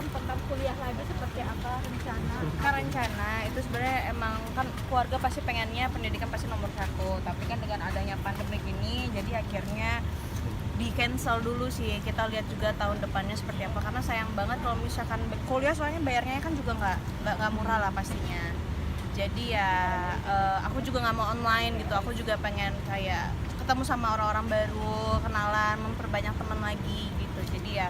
tentang kuliah lagi seperti apa rencana? Rencana itu sebenarnya emang kan keluarga pasti pengennya pendidikan pasti nomor satu, tapi kan dengan adanya pandemi ini jadi akhirnya di cancel dulu sih. Kita lihat juga tahun depannya seperti apa, karena sayang banget kalau misalkan kuliah, soalnya bayarnya kan juga nggak murah lah pastinya. Jadi ya aku juga nggak mau online gitu, aku juga pengen kayak ketemu sama orang-orang baru, kenalan, memperbanyak teman lagi gitu. Jadi ya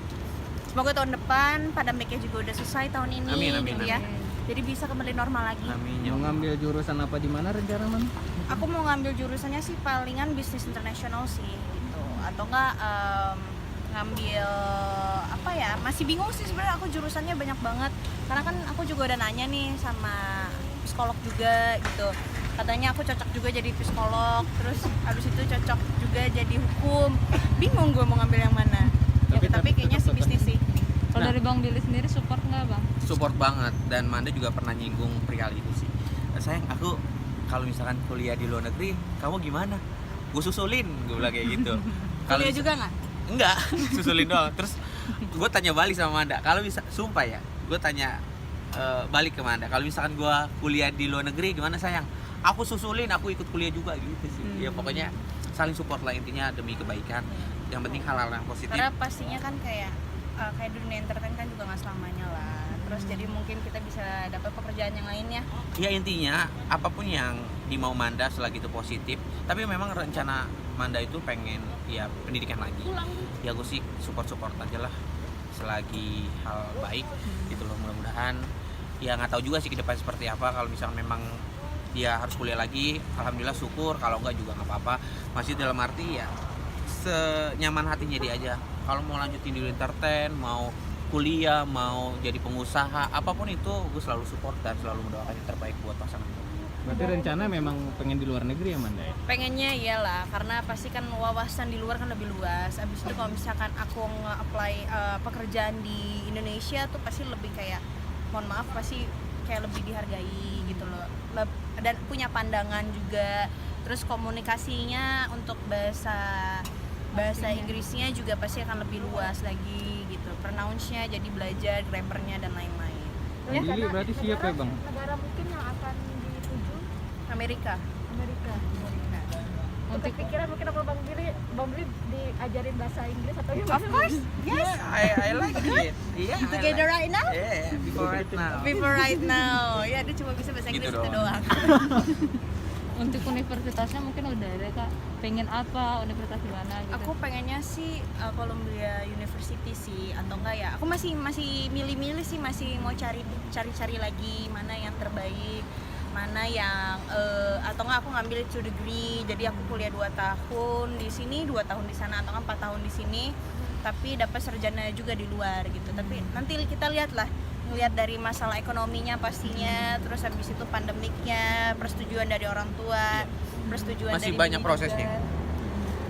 semoga tahun depan pandemiknya juga udah selesai tahun ini. Amin. Ya. Jadi bisa kembali normal lagi. Amin. Mau ngambil jurusan apa di mana rencana man? Aku mau ngambil jurusannya sih palingan bisnis internasional sih gitu, atau enggak ngambil apa ya, masih bingung sih sebenarnya aku jurusannya banyak banget, karena kan aku juga udah nanya nih sama psikolog juga gitu, katanya aku cocok juga jadi psikolog, terus habis itu cocok juga jadi hukum, bingung gue mau ngambil yang mana. Tapi kayaknya sih bisnis sih. Kalau dari Bang Billy sendiri support nggak Bang? Support banget, dan Manda juga pernah nyinggung perihal itu sih. Sayang, aku kalau misalkan kuliah di luar negeri, kamu gimana? Gue susulin, gue bilang kayak gitu. Kuliah juga nggak? Enggak, susulin doang. Terus gue tanya balik sama Manda, kalau bisa, sumpah ya, gue tanya balik ke Manda, kalau misalkan gue kuliah di luar negeri gimana sayang? Aku susulin, aku ikut kuliah juga gitu sih. Ya pokoknya saling support lah intinya demi kebaikan. Yang penting hal-hal yang positif. Karena pastinya kan kayak dunia entertain kan juga nggak selamanya lah. Terus jadi mungkin kita bisa dapat pekerjaan yang lainnya. Ya intinya apapun yang dimau Manda selagi itu positif. Tapi memang rencana Manda itu pengen ya pendidikan lagi. Ya gue sih support aja lah selagi hal baik gitu loh, mudah-mudahan. Ya nggak tahu juga sih ke depan seperti apa. Kalau misalnya memang dia harus kuliah lagi, alhamdulillah syukur. Kalau enggak juga nggak apa-apa. Masih dalam arti ya senyaman hatinya dia aja. Kalau mau lanjutin di entertain, mau kuliah, mau jadi pengusaha, apapun itu gue selalu support dan selalu mendoakan yang terbaik buat pasangan. Berarti rencana memang pengen di luar negeri ya Manda ya? Pengennya iyalah, karena pasti kan wawasan di luar kan lebih luas. Abis itu kalau misalkan aku nge-apply pekerjaan di Indonesia tuh pasti lebih kayak, mohon maaf, pasti kayak lebih dihargai gitu loh. Dan punya pandangan juga. Terus komunikasinya untuk bahasa Inggrisnya juga pasti akan lebih luas lagi gitu. Pronounce-nya jadi belajar, grammar-nya dan lain-lain. Bang Billy berarti siap ya Bang? Negara mungkin yang akan dituju Amerika. Untuk pikiran mungkin kalau Bang Billy diajarin bahasa Inggris atau gimana? Of course, yes. I like it. Yeah, Together right now? Yeah, Before right now. Ya, dia cuma bisa bahasa Gitu Inggris itu doang. doang. Untuk universitasnya mungkin udah ada Kak. Pengen apa? Universitas di mana gitu? Aku pengennya sih Columbia University sih, atau enggak ya. Aku masih milih-milih sih, masih mau cari lagi mana yang terbaik, mana yang atau enggak aku ngambil 2 degree. Jadi aku kuliah 2 tahun di sini, 2 tahun di sana, atau enggak 4 tahun di sini, tapi dapat sarjana juga di luar gitu. Tapi nanti kita lihatlah, ngelihat dari masalah ekonominya pastinya, terus habis itu pandemiknya, persetujuan dari orang tua, persetujuan Masih dari banyak diri prosesnya.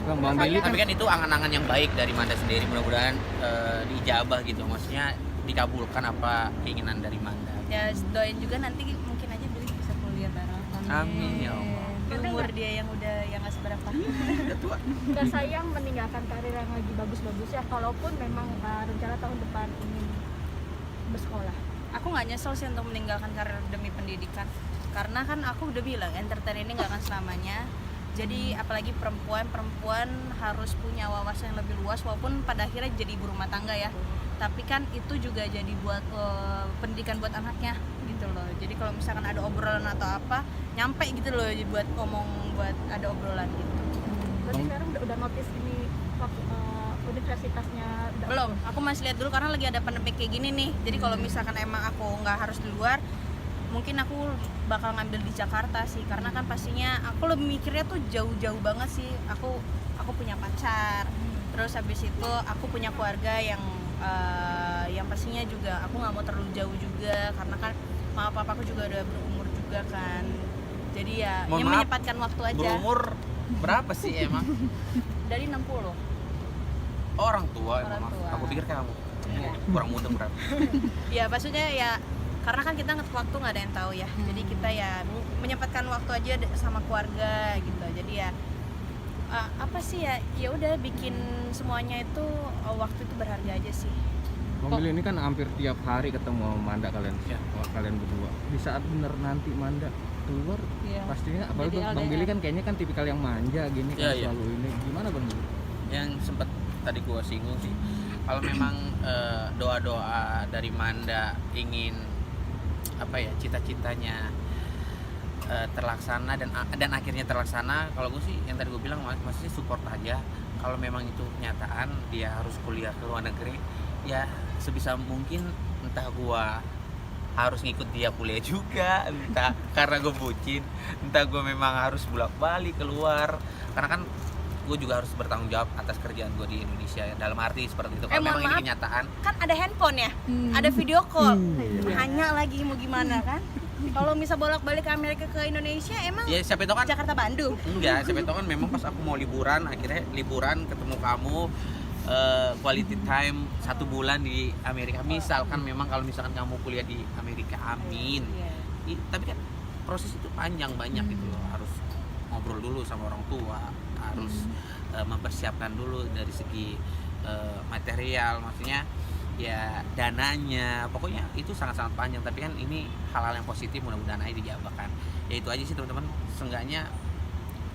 juga. Bang Billy Tapi kan itu angan-angan yang baik dari Manda sendiri, mudah-mudahan diijabah gitu, maksudnya dikabulkan apa keinginan dari Manda. Ya doain juga nanti mungkin aja Billy bisa kuliah bareng. Amin ya Allah. Di umur dia yang nggak seberapa. Udah tua. Gak sayang meninggalkan karir yang lagi bagus-bagus ya, kalaupun memang rencana tahun depan ingin bersekolah. Aku nggak nyesel sih untuk meninggalkan karir demi pendidikan, karena kan aku udah bilang entertain ini nggak akan selamanya. Jadi apalagi perempuan harus punya wawasan yang lebih luas, walaupun pada akhirnya jadi ibu rumah tangga ya, tapi kan itu juga jadi buat pendidikan buat anaknya gitu loh. Jadi kalau misalkan ada obrolan atau apa, nyampe gitu loh buat ngomong, buat ada obrolan gitu. Berarti sekarang udah notice ini universitasnya Belum, aku masih lihat dulu karena lagi ada pandemi kayak gini nih. Jadi kalau misalkan emang aku nggak harus di luar, mungkin aku bakal ngambil di Jakarta sih, karena kan pastinya aku lebih mikirnya tuh jauh-jauh banget sih. Aku punya pacar, terus habis itu aku punya keluarga yang pastinya juga aku nggak mau terlalu jauh juga, karena kan mama papaku juga udah berumur juga kan. Jadi ya, Mohon ini maaf, menyempatkan waktu aja. Berumur berapa sih emang? Dari 60. Orang tua Orang emang. tua. Aku pikir kamu. Iya. Kurang muda berapa? Ya maksudnya ya, karena kan kita waktu nggak ada yang tahu ya. Jadi kita ya menyempatkan waktu aja sama keluarga gitu. Jadi ya apa sih ya udah bikin semuanya itu waktu itu berharga aja sih. Bang Billy ini kan hampir tiap hari ketemu sama Manda kalian, Ya. kalian berdua. Di saat bener nanti Manda keluar, Iya. pastinya apalagi Jadi Bang LDR. Billy kan kayaknya kan tipikal yang manja gini kan Iya, iya. selalu ini. Gimana Bang Billy? Yang sempat tadi gua singgung sih, kalau memang doa-doa dari Manda ingin apa ya, cita-citanya terlaksana dan akhirnya terlaksana, kalau gue sih yang tadi gue bilang maksudnya support aja. Kalau memang itu kenyataan dia harus kuliah ke luar negeri, ya sebisa mungkin entah gua harus ngikut dia kuliah juga, entah karena gue bucin, entah gue memang harus bolak-balik keluar, karena kan gue juga harus bertanggung jawab atas kerjaan gue di Indonesia, dalam arti seperti itu. Kalau mohon memang ini maaf. kenyataan, Kan ada handphone ya, ada video call. Iya. Hanya lagi mau gimana kan? Kalau misal bolak-balik ke Amerika ke Indonesia, emang ya siapa tahu kan Jakarta Bandung. enggak, siapa tahu kan memang pas aku mau liburan, akhirnya liburan ketemu kamu, quality time 1 bulan di Amerika. Misalkan memang kalau misalkan kamu kuliah di Amerika, amin. Tapi kan proses itu panjang banyak gitu loh, harus ngobrol dulu sama orang tua, harus mempersiapkan dulu dari segi material, maksudnya ya dananya, pokoknya itu sangat-sangat panjang. Tapi kan ini hal-hal yang positif, mudah-mudahan aja dijabarkan. Ya itu aja sih teman-teman, seenggaknya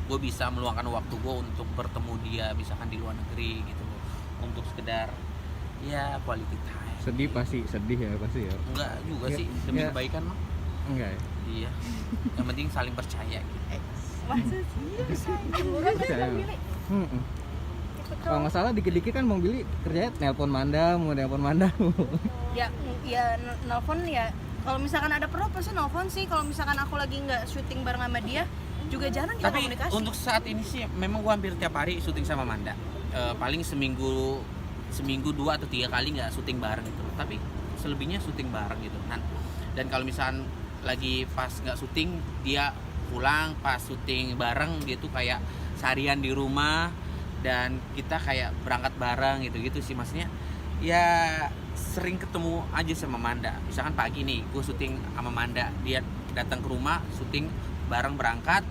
gue bisa meluangkan waktu gue untuk bertemu dia misalkan di luar negeri gitu loh, untuk sekedar ya quality time. Sedih ya pasti ya. Enggak juga Ya, sih, demi ya. kebaikan mah. Enggak ya? Iya, yang penting saling percaya gitu. Masa sih? Percaya. Mm-mm. Kalau nggak salah dikit-dikit kan Bang Billy kerjanya nelpon Manda, mau nelpon Manda. Ya nelpon ya. Kalau misalkan ada perlu pasti nelpon sih. Kalau misalkan aku lagi nggak syuting bareng sama dia, juga jarang kita Tapi komunikasi. untuk saat ini sih memang gua hampir tiap hari syuting sama Manda. Paling seminggu 2 atau 3 kali nggak syuting bareng gitu. Tapi selebihnya syuting bareng gitu. Dan kalau misalkan lagi pas nggak syuting, dia pulang, pas syuting bareng dia tuh kayak seharian di rumah dan kita kayak berangkat bareng gitu sih, maksudnya ya sering ketemu aja sama Manda. Misalkan pagi nih gue syuting sama Manda, dia datang ke rumah syuting bareng, berangkat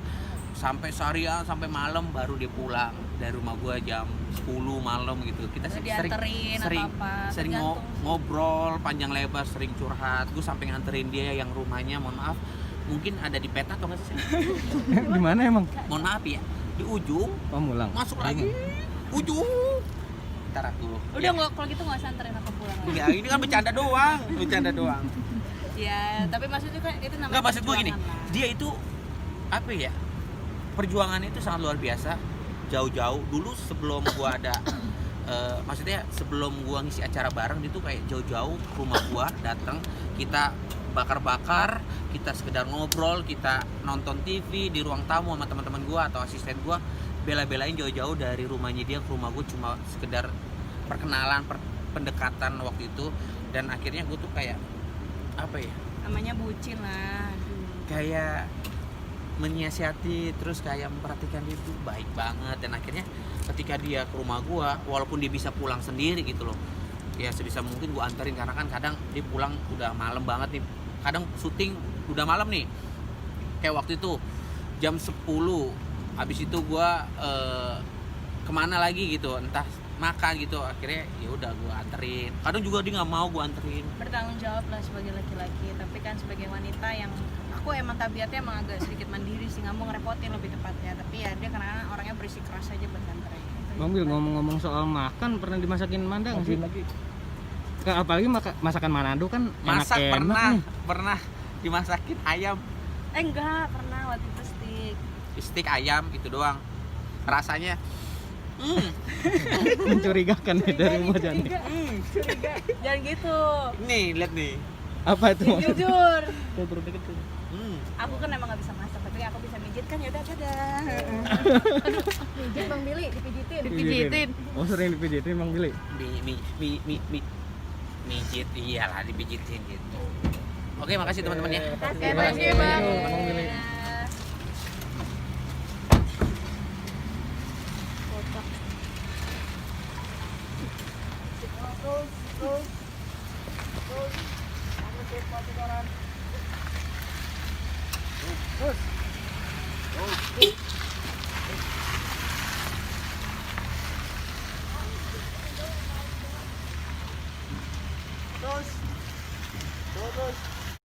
sampai seharian sampai malam baru dia pulang dari rumah gue jam 10 malam gitu. Kita sih dianterin sering atau apa, sering tergantung. ngobrol panjang lebar, sering curhat. Gue sampai nganterin dia yang rumahnya, mohon maaf mungkin ada di peta atau nggak sih? Di mana emang? Mohon maaf ya, di ujung Oh, Mulang. masuk lagi ujung. Ntar aku Udah nggak, kalau gitu nggak usah anterin aku pulang. ya ini kan bercanda doang. Ya, tapi maksudnya kan itu namanya Nggak, maksud gue gini, perjuangan lah. dia itu apa ya, perjuangannya itu sangat luar biasa. Jauh-jauh dulu sebelum gua ada maksudnya sebelum gua ngisi acara bareng, dia tuh kayak jauh-jauh ke rumah gua datang, kita bakar-bakar, kita sekedar ngobrol, kita nonton TV di ruang tamu sama teman-teman gua atau asisten gua, bela-belain jauh-jauh dari rumahnya dia ke rumah gua cuma sekedar perkenalan, pendekatan waktu itu. Dan akhirnya gua tuh kayak apa ya, Namanya bucin lah. kayak menyiasati, terus kayak memperhatikan dia tuh baik banget. Dan akhirnya ketika dia ke rumah gua, walaupun dia bisa pulang sendiri gitu loh, ya sebisa mungkin gua anterin, karena kan kadang dia pulang udah malam banget nih, kadang syuting udah malam nih, kayak waktu itu jam 10, habis itu gua kemana lagi gitu, entah makan gitu, akhirnya ya udah gua anterin. Kadang juga dia nggak mau gua anterin. Bertanggung jawab lah sebagai laki-laki, tapi kan sebagai wanita yang aku emang tabiatnya emang agak sedikit mandiri sih, nggak mau ngerepotin lebih tepatnya. Tapi ya dia karena orangnya berisik keras aja buat nganterin. Bang Bil, ngomong-ngomong soal makan, pernah dimasakin Manda nggak sih? Apalagi masakan Manado kan Masak enak-enak nih. pernah dimasakin ayam, Enggak, pernah waktu itu steak. steak ayam itu doang. Rasanya Mencurigakan nih dari wajahnya. Jangan gitu. nih, lihat nih. Apa itu? Jujur. Hmm. Aku kan emang nggak bisa masak, tapi aku bisa mijit kan, yaudah dadah. Pijit Bang Billy, dipijitin. Dipijitin. Oh, sering dipijitin Bang Billy. Mijit, iyalah dipijitin gitu. Oke, makasih teman-teman ya. Oke, Bang thank you Bang. Bang Billy. terus